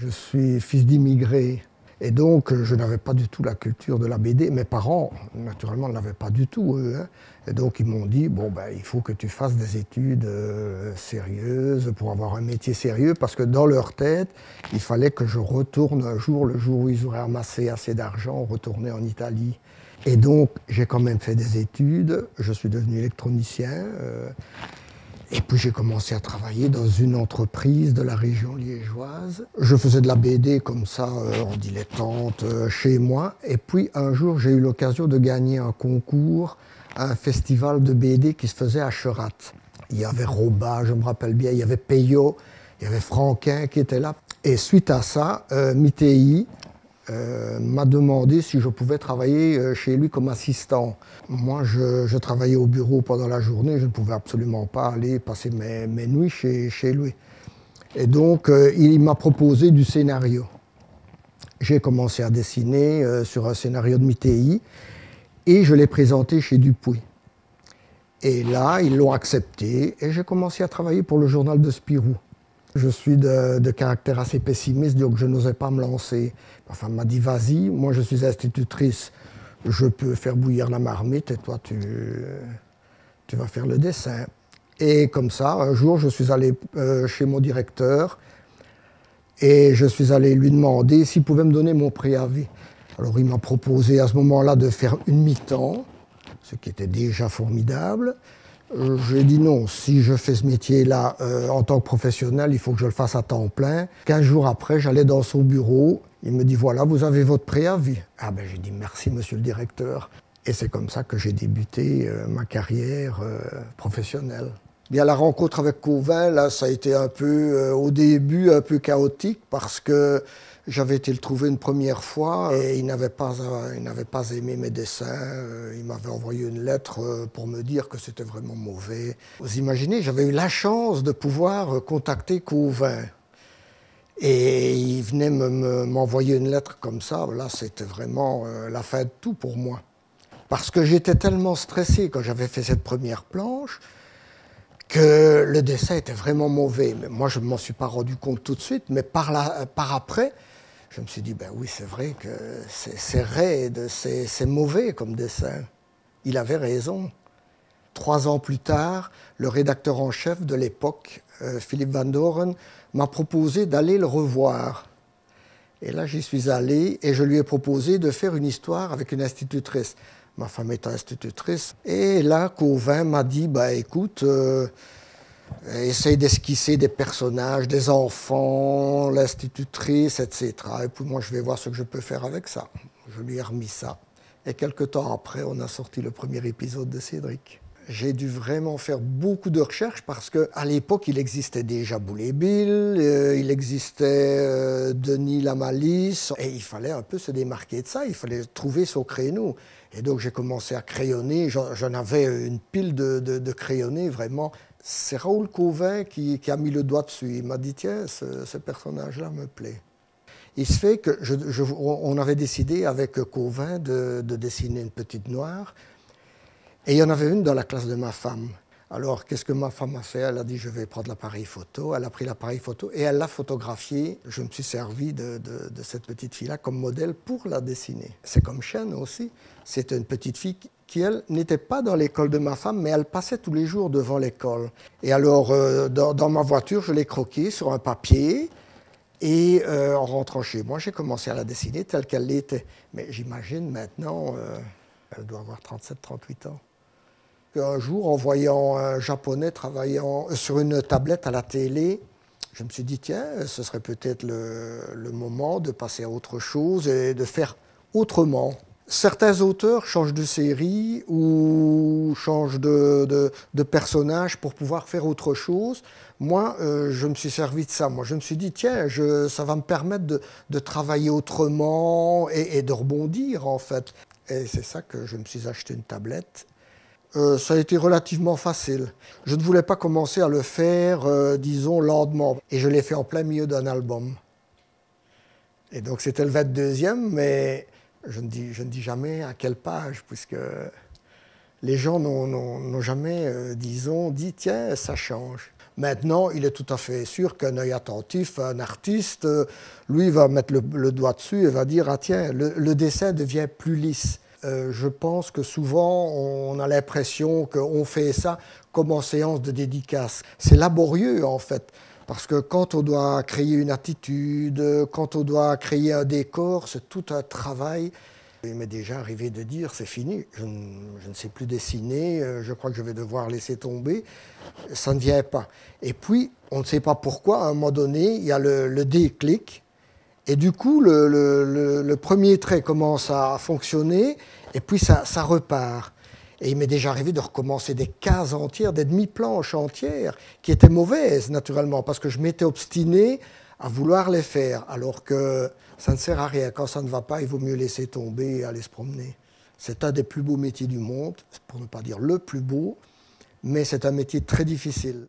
Je suis fils d'immigrés et donc je n'avais pas du tout la culture de la BD. Mes parents, naturellement, ne l'avaient pas du tout, eux, hein. Et donc ils m'ont dit, bon, ben, il faut que tu fasses des études sérieuses pour avoir un métier sérieux, parce que dans leur tête, il fallait que je retourne un jour, le jour où ils auraient amassé assez d'argent, retourner en Italie. Et donc j'ai quand même fait des études, je suis devenu électronicien. Et puis j'ai commencé à travailler dans une entreprise de la région liégeoise. Je faisais de la BD comme ça, en dilettante, chez moi. Et puis un jour, j'ai eu l'occasion de gagner un concours à un festival de BD qui se faisait à Cherat. Il y avait Roba, je me rappelle bien, il y avait Peyo, il y avait Franquin qui était là. Et suite à ça, Mittei m'a demandé si je pouvais travailler chez lui comme assistant. Moi, je travaillais au bureau pendant la journée, je ne pouvais absolument pas aller passer mes nuits chez lui. Et donc, il m'a proposé du scénario. J'ai commencé à dessiner sur un scénario de Mittei et je l'ai présenté chez Dupuis. Et là, ils l'ont accepté et j'ai commencé à travailler pour le journal de Spirou. Je suis de caractère assez pessimiste, donc je n'osais pas me lancer. Enfin, elle m'a dit, vas-y, moi je suis institutrice, je peux faire bouillir la marmite et toi tu vas faire le dessin. Et comme ça, un jour, je suis allé chez mon directeur et je suis allé lui demander s'il pouvait me donner mon préavis. Alors il m'a proposé à ce moment-là de faire une mi-temps, ce qui était déjà formidable. J'ai dit non, si je fais ce métier-là en tant que professionnel, il faut que je le fasse à temps plein. 15 jours après, j'allais dans son bureau. Il me dit, voilà, vous avez votre préavis. Ah ben j'ai dit, merci, monsieur le directeur. Et c'est comme ça que j'ai débuté ma carrière professionnelle. Bien, la rencontre avec Cauvin, là, ça a été un peu, au début, un peu chaotique parce que j'avais été le trouver une première fois et il n'avait pas aimé mes dessins. Il m'avait envoyé une lettre pour me dire que c'était vraiment mauvais. Vous imaginez, j'avais eu la chance de pouvoir contacter Cauvin. Et il venait m'envoyer une lettre comme ça. Là, c'était vraiment la fin de tout pour moi. Parce que j'étais tellement stressé quand j'avais fait cette première planche que le dessin était vraiment mauvais. Mais moi, je ne m'en suis pas rendu compte tout de suite, mais par après, je me suis dit, ben oui, c'est vrai que c'est raide, c'est mauvais comme dessin. Il avait raison. 3 ans plus tard, le rédacteur en chef de l'époque, Philippe Van Doren, m'a proposé d'aller le revoir. Et là, j'y suis allé et je lui ai proposé de faire une histoire avec une institutrice. Ma femme est institutrice. Et là, Cauvin m'a dit, bah, écoute, essaye d'esquisser des personnages, des enfants, l'institutrice, etc. Et puis moi, je vais voir ce que je peux faire avec ça. Je lui ai remis ça. Et quelque temps après, on a sorti le premier épisode de Cédric. J'ai dû vraiment faire beaucoup de recherches parce qu'à l'époque, il existait déjà Boulet Bill, il existait Denis Lamalisse, et il fallait un peu se démarquer de ça, il fallait trouver son créneau. Et donc j'ai commencé à crayonner, j'en avais une pile de crayonnés, vraiment. C'est Raoul Cauvin qui a mis le doigt dessus, il m'a dit, tiens, ce personnage-là me plaît. Il se fait on avait décidé avec Cauvin de dessiner une petite noire. Et il y en avait une dans la classe de ma femme. Alors, qu'est-ce que ma femme a fait? Elle a dit, je vais prendre l'appareil photo. Elle a pris l'appareil photo et elle l'a photographiée. Je me suis servi de cette petite fille-là comme modèle pour la dessiner. C'est comme Chêne aussi. C'était une petite fille qui, elle, n'était pas dans l'école de ma femme, mais elle passait tous les jours devant l'école. Et alors, dans ma voiture, je l'ai croquée sur un papier. Et en rentrant chez moi, j'ai commencé à la dessiner telle qu'elle l'était. Mais j'imagine maintenant, elle doit avoir 37-38 ans. Un jour, en voyant un Japonais travaillant sur une tablette à la télé, je me suis dit, tiens, ce serait peut-être le moment de passer à autre chose et de faire autrement. Certains auteurs changent de série ou changent de personnage pour pouvoir faire autre chose. Moi, je me suis servi de ça. Moi, je me suis dit, tiens, ça va me permettre de travailler autrement et de rebondir, en fait. Et c'est ça que je me suis acheté une tablette. Ça a été relativement facile. Je ne voulais pas commencer à le faire, disons, lentement. Et je l'ai fait en plein milieu d'un album. Et donc c'était le 22e, mais je ne dis jamais à quelle page, puisque les gens n'ont jamais, disons, dit « tiens, ça change ». Maintenant, il est tout à fait sûr qu'un œil attentif, un artiste, lui va mettre le doigt dessus et va dire « Ah tiens, le dessin devient plus lisse ». Je pense que souvent, on a l'impression qu'on fait ça comme en séance de dédicace. C'est laborieux en fait, parce que quand on doit créer une attitude, quand on doit créer un décor, c'est tout un travail. Il m'est déjà arrivé de dire, c'est fini, je ne sais plus dessiner, je crois que je vais devoir laisser tomber, ça ne vient pas. Et puis, on ne sait pas pourquoi, à un moment donné, il y a le déclic, et du coup, le premier trait commence à fonctionner, et puis ça repart. Et il m'est déjà arrivé de recommencer des cases entières, des demi-planches entières, qui étaient mauvaises, naturellement, parce que je m'étais obstiné à vouloir les faire, alors que ça ne sert à rien. Quand ça ne va pas, il vaut mieux laisser tomber et aller se promener. C'est un des plus beaux métiers du monde, pour ne pas dire le plus beau, mais c'est un métier très difficile.